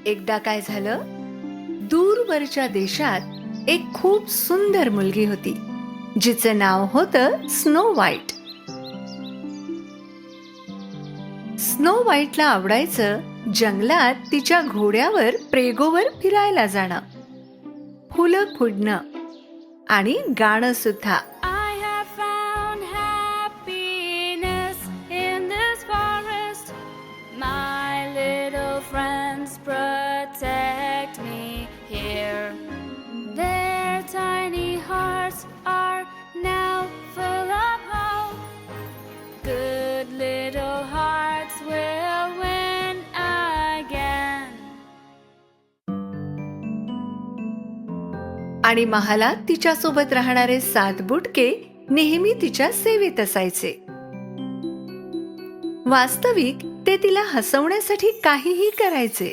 एकदा काय झालं, दूरवरच्या देशात एक खूप सुंदर मुलगी होती, जिचं नाव होतं स्नो व्हाईट. स्नो व्हाईटला आवडायचं जंगलात तिच्या घोड्यावर प्रेगोवर फिरायला जाणं, फुलं खुडणं आणि गाणं सुद्धा. I have found happiness in this forest. My little friends protect me here. Their tiny hearts are now full of hope. Good little hearts will win again. आणि महालात तिच्यासोबत राहणारे 7 बुटके नेहमी तिच्या सेवेत असायचे. वास्तविक ते तिला हसवण्यासाठी काहीही करायचे.